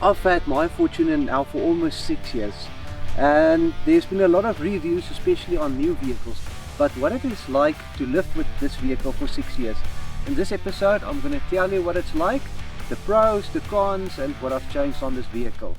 I've had my Fortuner now for almost 6 years, and there's been a lot of reviews, especially on new vehicles, but what it is like to live with this vehicle for 6 years. In this episode I'm going to tell you what it's like, the pros, the cons, and what I've changed on this vehicle.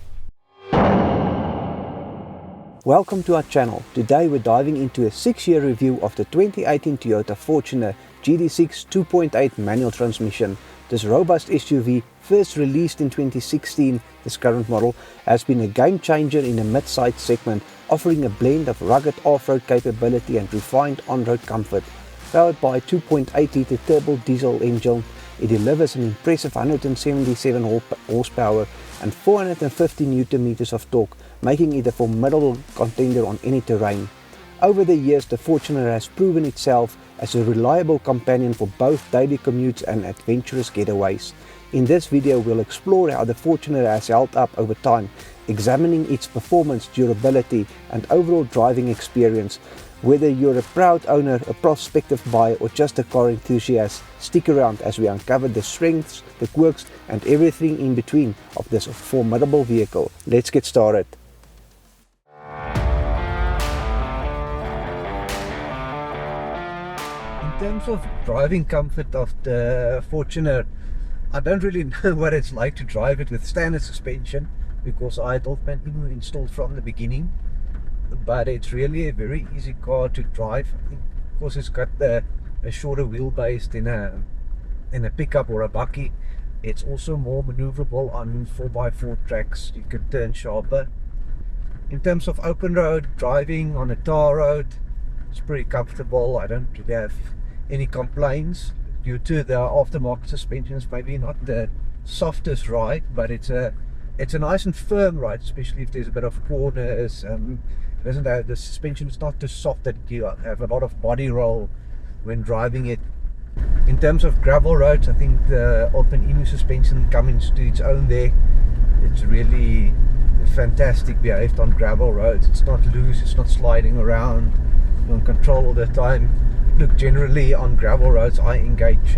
Welcome to our channel. Today we're diving into a 6-year review of the 2018 Toyota Fortuner GD6 2.8 manual transmission. This robust SUV, first released in 2016, this current model, has been a game changer in the mid-size segment, offering a blend of rugged off-road capability and refined on-road comfort. Powered by a 2.8-litre turbo diesel engine, it delivers an impressive 177 horsepower and 450 Nm of torque, making it a formidable contender on any terrain. Over the years, the Fortuner has proven itself as a reliable companion for both daily commutes and adventurous getaways. In this video, we'll explore how the Fortuner has held up over time, examining its performance, durability, and overall driving experience. Whether you're a proud owner, a prospective buyer, or just a car enthusiast, stick around as we uncover the strengths, the quirks, and everything in between of this formidable vehicle. Let's get started. In terms of driving comfort of the Fortuner, I don't really know what it's like to drive it with standard suspension, because I had Overlanding installed from the beginning. But it's really a very easy car to drive. I think because it's got a shorter wheelbase than a pickup or a bakkie. It's also more maneuverable on 4x4 tracks. You can turn sharper. In terms of open road driving on a tar road, it's pretty comfortable. I don't really have any complaints due to the aftermarket suspensions. Maybe not the softest ride, but it's a nice and firm ride, especially if there's a bit of corners. The suspension is not too soft that you have a lot of body roll when driving it. In terms of gravel roads, I think the Overlanding suspension comes to its own there. It's really fantastic behaved on gravel roads. It's not loose, it's not sliding around, you're on control all the time. Look, generally on gravel roads I engage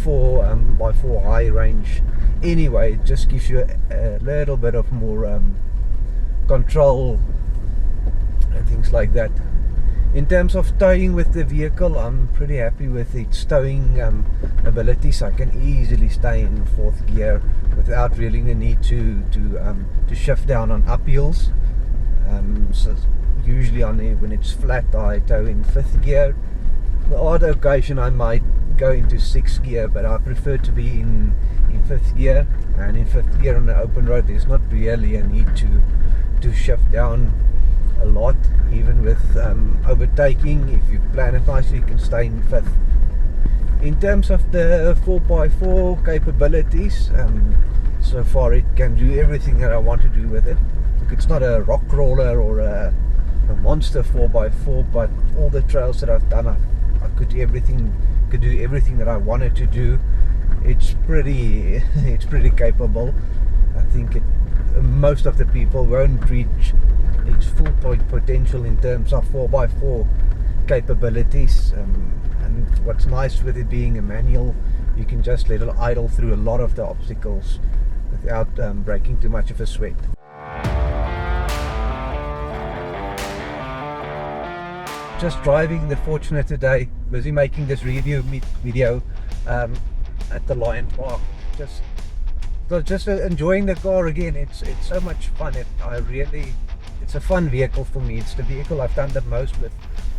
4x4 high range anyway. It just gives you a little bit of more control and things like that. In terms of towing with the vehicle, I'm pretty happy with its towing abilities. I can easily stay in 4th gear without really the need to shift down on uphills. So usually when it's flat I tow in 5th gear. The odd occasion I might go into 6th gear, but I prefer to be in 5th gear. And in 5th gear on the open road there's not really a need to shift down a lot. Even with overtaking, if you plan it nicely, you can stay in 5th. In terms of the 4x4 capabilities, so far it can do everything that I want to do with it. Look, it's not a rock crawler or a monster 4x4, but all the trails that I've done, I could do everything that I wanted to do. It's pretty capable. I think most of the people won't reach its full potential in terms of 4x4 capabilities. And what's nice with it being a manual, you can just let it idle through a lot of the obstacles without breaking too much of a sweat. Just driving the Fortuner today, busy making this review video at the Lion Park. Just enjoying the car again. It's so much fun. It's a fun vehicle for me. It's the vehicle I've done the most with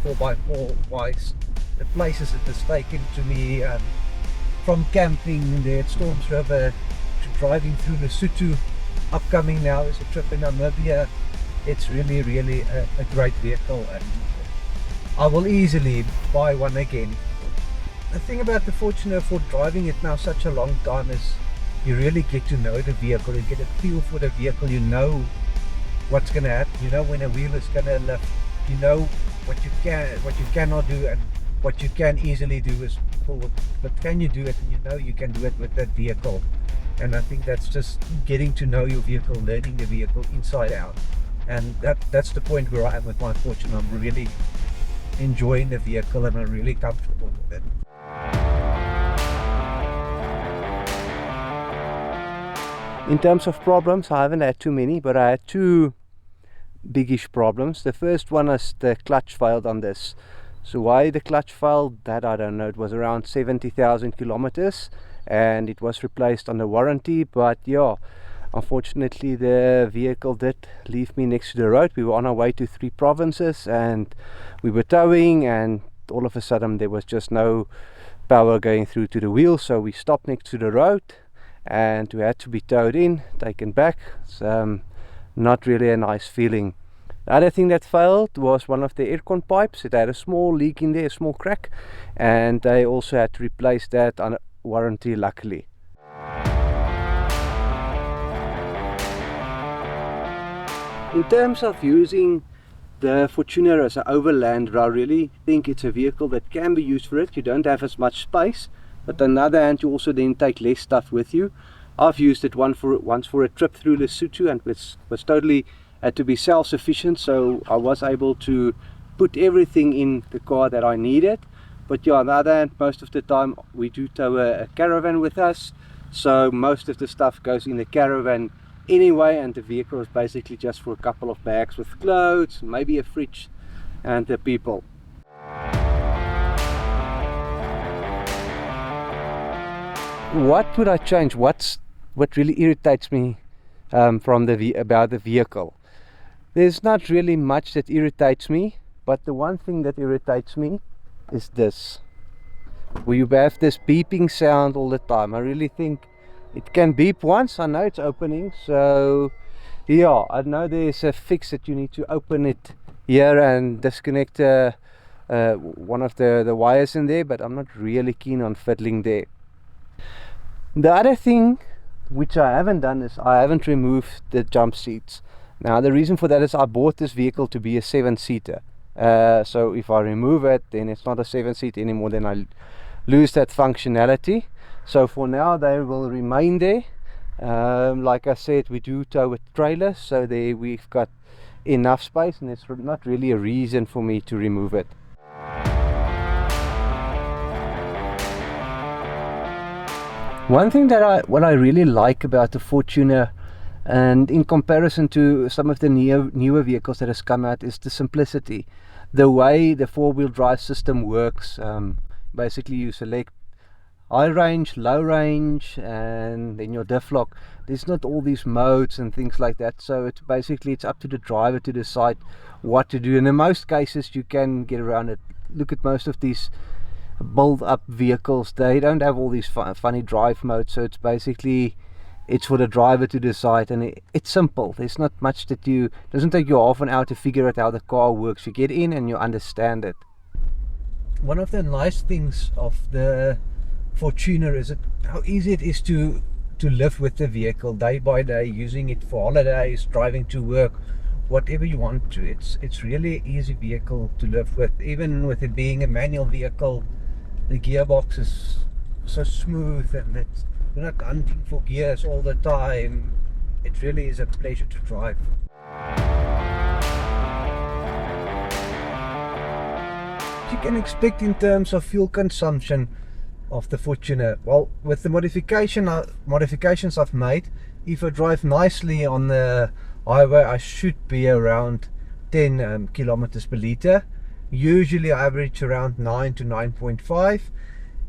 4x4 wise. The places it has taken to me, from camping there at Storms River to driving through Lesotho. Upcoming now is a trip in Namibia. It's really a great vehicle, and I will easily buy one again. The thing about the Fortuner, for driving it now such a long time, is you really get to know the vehicle. You get a feel for the vehicle. You know what's going to happen. You know when a wheel is going to lift. You know what you cannot do, and what you can easily do is forward. But can you do it? And you know you can do it with that vehicle. And I think that's just getting to know your vehicle, learning the vehicle inside out. And that's the point where I am with my Fortuner. I'm really enjoying the vehicle and I'm really comfortable with it. In terms of problems, I haven't had too many, but I had two biggish problems. The first one is the clutch failed on this. So why the clutch failed, that I don't know. It was around 70,000 kilometers and it was replaced under warranty, but yeah, unfortunately the vehicle did leave me next to the road. We were on our way to 3 provinces and we were towing, and all of a sudden there was just no power going through to the wheel, so we stopped next to the road and we had to be towed in, taken back. It's not really a nice feeling. The other thing that failed was one of the aircon pipes. It had a small leak in there, a small crack, and they also had to replace that on warranty, luckily. In terms of using the Fortuner as an overlander, I really think it's a vehicle that can be used for it. You don't have as much space, but on the other hand, you also then take less stuff with you. I've used it once for a trip through Lesotho, and was totally had to be self-sufficient, so I was able to put everything in the car that I needed. But yeah, on the other hand, most of the time we do tow a caravan with us, so most of the stuff goes in the caravan anyway, and the vehicle is basically just for a couple of bags with clothes, maybe a fridge, and the people. What would I change? What really irritates me about the vehicle? There's not really much that irritates me, but the one thing that irritates me is this. We have this beeping sound all the time. I really think it can beep once. I know it's opening, so yeah, I know there's a fix that you need to open it here and disconnect one of the wires in there, but I'm not really keen on fiddling there. The other thing which I haven't done is I haven't removed the jump seats. Now the reason for that is I bought this vehicle to be a 7-seater. So if I remove it, then it's not a 7-seat anymore, then I lose that functionality. So for now they will remain there. Like I said, we do tow with trailers, so there we've got enough space, and there's not really a reason for me to remove it. One thing that what I really like about the Fortuner, and in comparison to some of the newer vehicles that has come out, is the simplicity. The way the 4-wheel drive system works. Basically you select high range, low range, and then your diff lock. There's not all these modes and things like that, so it's up to the driver to decide what to do, and in most cases you can get around it. Look at most of these build up vehicles, they don't have all these funny drive modes, so it's for the driver to decide, and it's simple. There's not much that doesn't take you half an hour to figure out how the car works. You get in and you understand it. One of the nice things of the Fortuner is how easy it is to live with the vehicle day by day, using it for holidays, driving to work, whatever you want to. It's really an easy vehicle to live with, even with it being a manual vehicle. The gearbox is so smooth, and you're not hunting for gears all the time. It really is a pleasure to drive. What you can expect in terms of fuel consumption of the Fortuner, well, with the modifications I've made, if I drive nicely on the highway, I should be around 10 kilometers per liter. Usually I average around 9 to 9.5,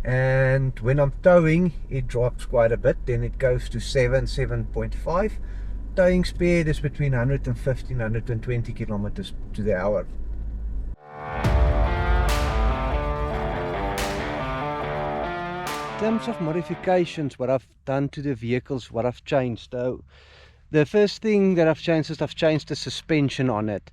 and when I'm towing it drops quite a bit, then it goes to 7.5. Towing speed is between 150 and 120 kilometers to the hour. In terms of modifications, what I've done to the vehicles, what I've changed, though, the first thing that I've changed is I've changed the suspension on it.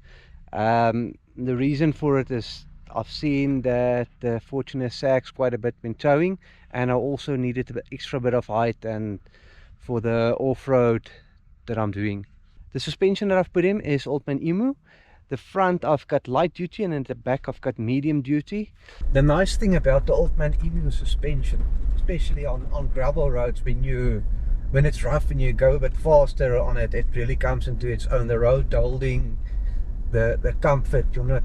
The reason for it is I've seen that the Fortuner sags quite a bit when towing, and I also needed an extra bit of height and for the off-road that I'm doing. The suspension that I've put in is Oldman Emu. The front I've got light duty, and in the back I've got medium duty. The nice thing about the Oldman Emu suspension, especially on gravel roads, when it's rough and you go a bit faster on it, it really comes into its own. The road holding, the comfort, you're not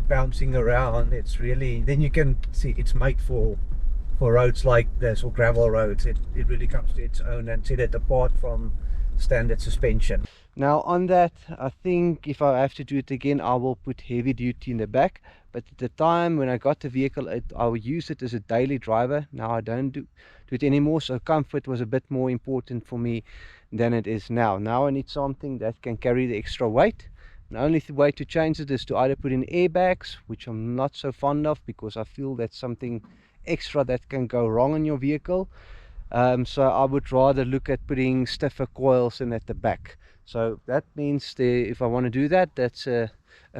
bouncing around. It's really, then you can see it's made for for roads like this or gravel roads, it really comes to its own and set it apart from standard suspension. Now on that, I think if I have to do it again, I will put heavy duty in the back. But at the time when I got the vehicle, I would use it as a daily driver. Now I don't do it anymore, so comfort was a bit more important for me than it is now. Now I need something that can carry the extra weight. The only way to change it is to either put in airbags, which I'm not so fond of because I feel that's something extra that can go wrong in your vehicle. So I would rather look at putting stiffer coils in at the back. So that means if I want to do that, that's a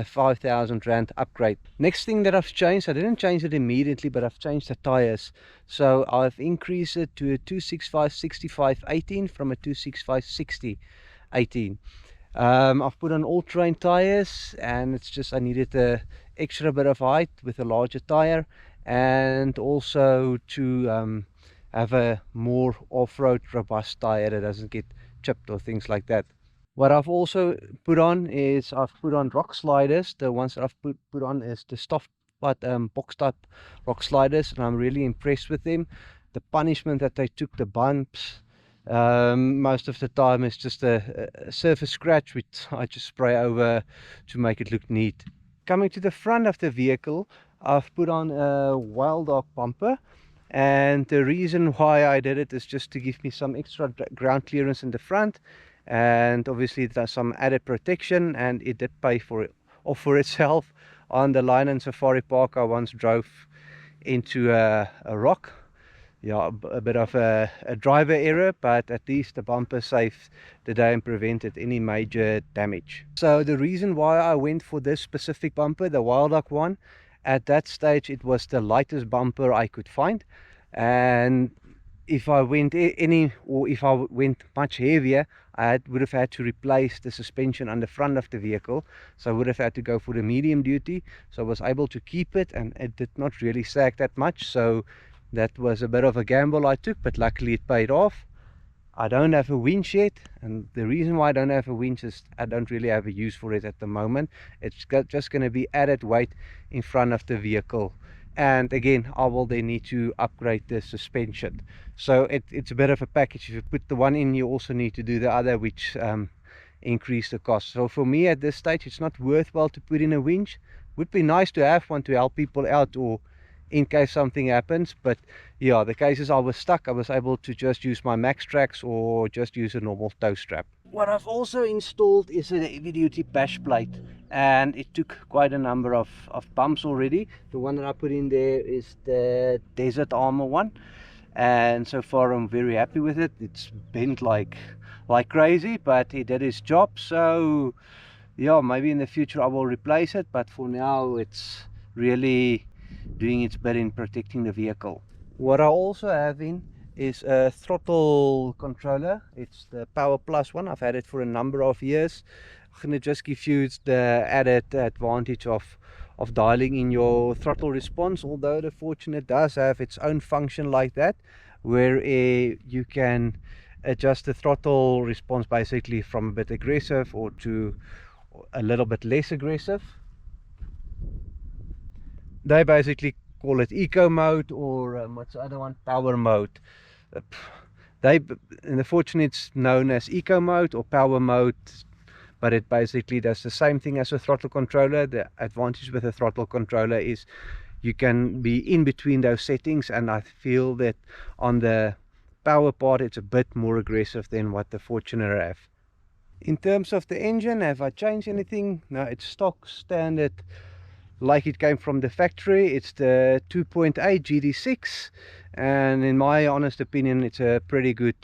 5,000 Rand upgrade. Next thing that I've changed, I didn't change it immediately, but I've changed the tires. So I've increased it to a 265/65/18 from a 265/60/18. I've put on all-terrain tires, and it's just I needed a extra bit of height with a larger tire, and also to have a more off-road robust tire that doesn't get chipped or things like that. What I've also put on is I've put on rock sliders. The ones that I've put on is the stuff but box type rock sliders, and I'm really impressed with them. The punishment that they took, the bumps, most of the time is just a surface scratch which I just spray over to make it look neat. Coming to the front of the vehicle, I've put on a wild dog bumper, and the reason why I did it is just to give me some extra ground clearance in the front, and obviously there's some added protection, and it did pay for it off for itself. On the Lion Safari Park I once drove into a rock, yeah, a bit of a driver error, but at least the bumper saved the day and prevented any major damage. So the reason why I went for this specific bumper, the Wild Duck one, at that stage it was the lightest bumper I could find, and if I went if I went much heavier, I would have had to replace the suspension on the front of the vehicle, so I would have had to go for the medium duty. So I was able to keep it, and it did not really sag that much, so that was a bit of a gamble I took, but luckily it paid off. I don't have a winch yet, and the reason why I don't have a winch is I don't really have a use for it at the moment. It's just going to be added weight in front of the vehicle, and again I will then need to upgrade the suspension. So it's a bit of a package. If you put the one in, you also need to do the other, which increase the cost. So for me at this stage it's not worthwhile to put in a winch. Would be nice to have one to help people out or in case something happens, but yeah, the cases I was stuck, I was able to just use my max tracks or just use a normal tow strap. What I've also installed is a heavy duty bash plate, and it took quite a number of bumps already. The one that I put in there is the Desert Armor one, and so far I'm very happy with it. It's bent like crazy, but it did its job. So yeah, maybe in the future I will replace it, but for now it's really doing its bit in protecting the vehicle. What I also have in is a throttle controller. It's the Power Plus one. I've had it for a number of years. I'm going to just give you the added advantage of dialing in your throttle response, although the Fortuner does have its own function like that, where you can adjust the throttle response basically from a bit aggressive or to a little bit less aggressive. They basically call it eco mode, or what's the other one, power mode. In the Fortune it's known as eco mode or power mode, but it basically does the same thing as a throttle controller. The advantage with a throttle controller is you can be in between those settings, and I feel that on the power part it's a bit more aggressive than what the Fortuner have. In terms of the engine, have I changed anything? No, it's stock standard like it came from the factory. It's the 2.8 GD6, and in my honest opinion it's a pretty good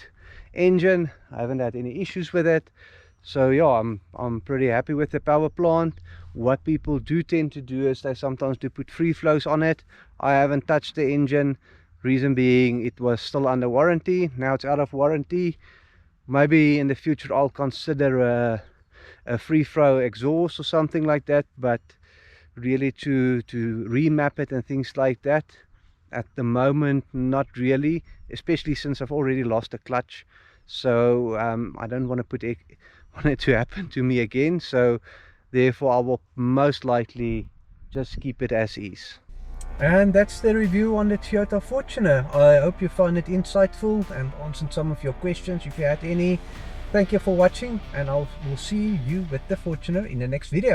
engine. I haven't had any issues with it, so yeah, I'm pretty happy with the power plant. What people do tend to do is they sometimes do put free flows on it. I haven't touched the engine, reason being it was still under warranty. Now it's out of warranty. Maybe in the future I'll consider a free flow exhaust or something like that, but really to remap it and things like that at the moment not really, especially since I've already lost the clutch. So I don't want it to happen to me again, so therefore I will most likely just keep it as is. And that's the review on the Toyota Fortuner. I hope you found it insightful and answered some of your questions if you had any. Thank you for watching, and we'll see you with the Fortuner in the next video.